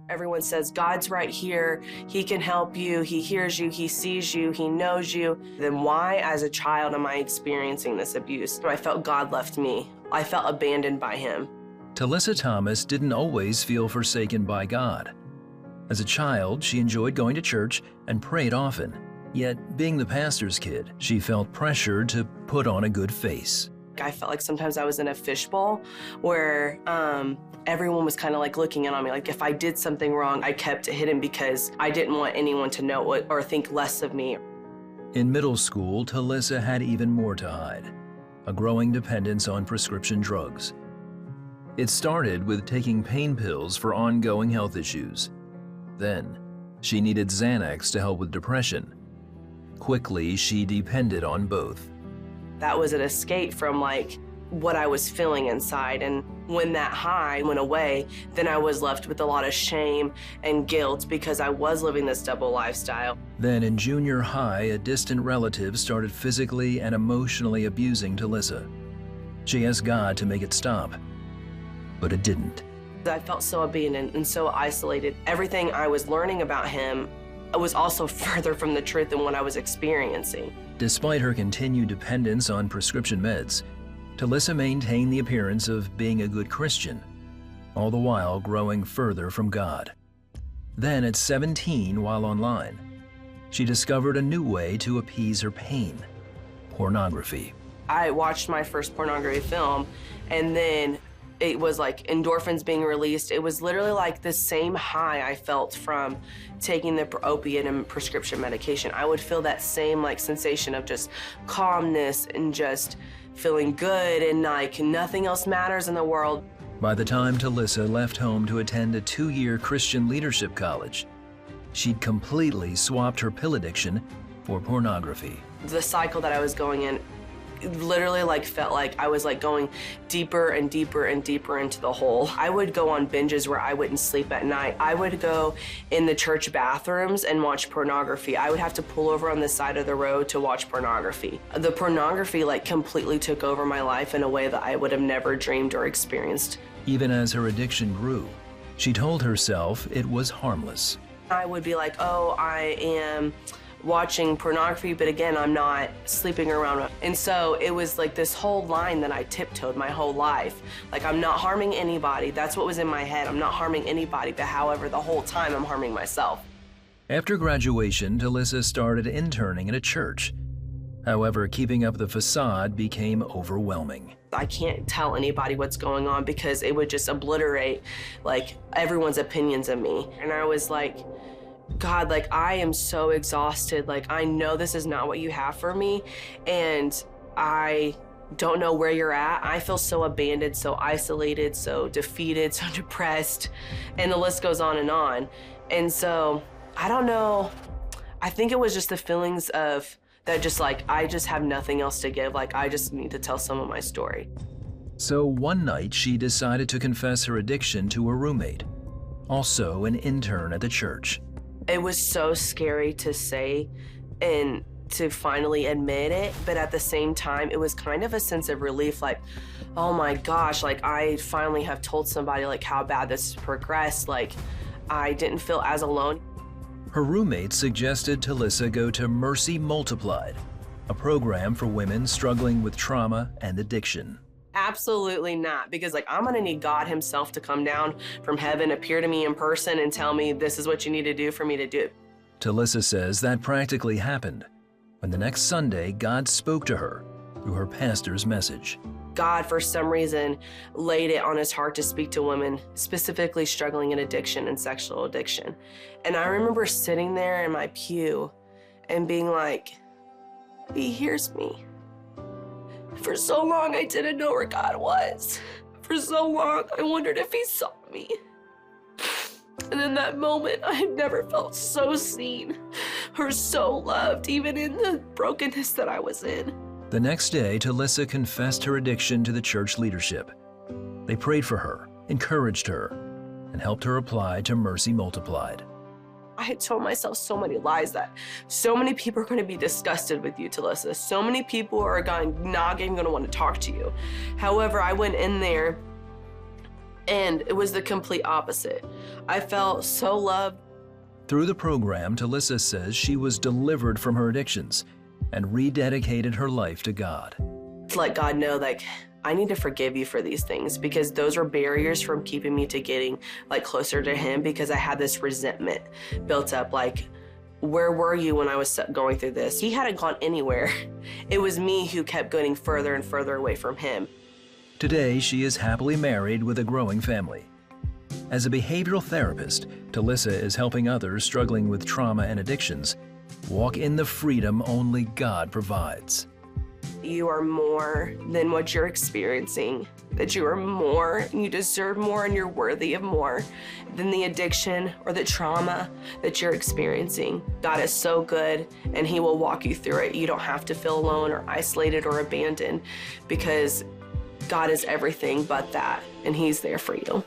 Everyone says, God's right here, he can help you, he hears you, he sees you, he knows you. Then why, as a child, am I experiencing this abuse? I felt God left me. I felt abandoned by him. Talissa Thomas didn't always feel forsaken by God. As a child, she enjoyed going to church and prayed often. Yet, being the pastor's kid, she felt pressured to put on a good face. I felt like sometimes I was in a fishbowl where everyone was kind of like looking in on me. Like if I did something wrong, I kept it hidden because I didn't want anyone to know it or think less of me. In middle school, Talissa had even more to hide, a growing dependence on prescription drugs. It started with taking pain pills for ongoing health issues. Then, she needed Xanax to help with depression. Quickly, she depended on both. That was an escape from like what I was feeling inside. And when that high went away, then I was left with a lot of shame and guilt because I was living this double lifestyle. Then in junior high, a distant relative started physically and emotionally abusing Talissa. She asked God to make it stop, but it didn't. I felt so abandoned and so isolated. Everything I was learning about him was also further from the truth than what I was experiencing. Despite her continued dependence on prescription meds, Talissa maintained the appearance of being a good Christian, all the while growing further from God. Then at 17, while online, she discovered a new way to appease her pain: pornography. I watched my first pornography film, and then it was like endorphins being released. It was literally like the same high I felt from taking the opiate and prescription medication. I would feel that same like sensation of just calmness and just feeling good and like nothing else matters in the world. By the time Talissa left home to attend a 2-year Christian leadership college, she'd completely swapped her pill addiction for pornography. The cycle that I was going in literally like felt like I was like going deeper and deeper and deeper into the hole. I would go on binges where I wouldn't sleep at night. I would go in the church bathrooms and watch pornography. I would have to pull over on the side of the road to watch pornography. The pornography like completely took over my life in a way that I would have never dreamed or experienced. Even as her addiction grew, she told herself it was harmless. I would be like, oh, I am watching pornography, but again, I'm not sleeping around. And so it was like this whole line that I tiptoed my whole life. Like, I'm not harming anybody. That's what was in my head. I'm not harming anybody, but however, the whole time I'm harming myself. After graduation, Talissa started interning at a church. However, keeping up the facade became overwhelming. I can't tell anybody what's going on because it would just obliterate like everyone's opinions of me. And I was like, God, like, I am so exhausted. Like, I know this is not what you have for me, and I don't know where you're at. I feel so abandoned, so isolated, so defeated, so depressed, and the list goes on and on. And so, I don't know. I think it was just the feelings of that just like, I just have nothing else to give. Like, I just need to tell some of my story. So one night, she decided to confess her addiction to her roommate, also an intern at the church. It was so scary to say and to finally admit it, but at the same time, it was kind of a sense of relief, like, oh my gosh, like I finally have told somebody like how bad this has progressed, like I didn't feel as alone. Her roommate suggested Talissa go to Mercy Multiplied, a program for women struggling with trauma and addiction. Absolutely not, because like I'm gonna need God himself to come down from heaven, appear to me in person and tell me this is what you need to do for me to do it. Talissa says that practically happened when the next Sunday God spoke to her through her pastor's message. God, for some reason, laid it on his heart to speak to women, specifically struggling in addiction and sexual addiction. And I remember sitting there in my pew and being like, he hears me. For so long, I didn't know where God was. For so long, I wondered if he saw me. And in that moment, I had never felt so seen or so loved, even in the brokenness that I was in. The next day, Talissa confessed her addiction to the church leadership. They prayed for her, encouraged her, and helped her apply to Mercy Multiplied. I had told myself so many lies that so many people are going to be disgusted with you, Talissa. So many people are not even going to want to talk to you. However, I went in there And it was the complete opposite. I felt so loved. Through the program, Talissa says she was delivered from her addictions and rededicated her life to God. To let God know, like, I need to forgive you for these things, because those were barriers from keeping me to getting like closer to him, because I had this resentment built up. Like, where were you when I was going through this? He hadn't gone anywhere. It was me who kept getting further and further away from him. Today, she is happily married with a growing family. As a behavioral therapist, Talissa is helping others struggling with trauma and addictions walk in the freedom only God provides. You are more than what you're experiencing, that you are more, and you deserve more, and you're worthy of more than the addiction or the trauma that you're experiencing. God is so good, and he will walk you through it. You don't have to feel alone or isolated or abandoned, because God is everything but that, and he's there for you.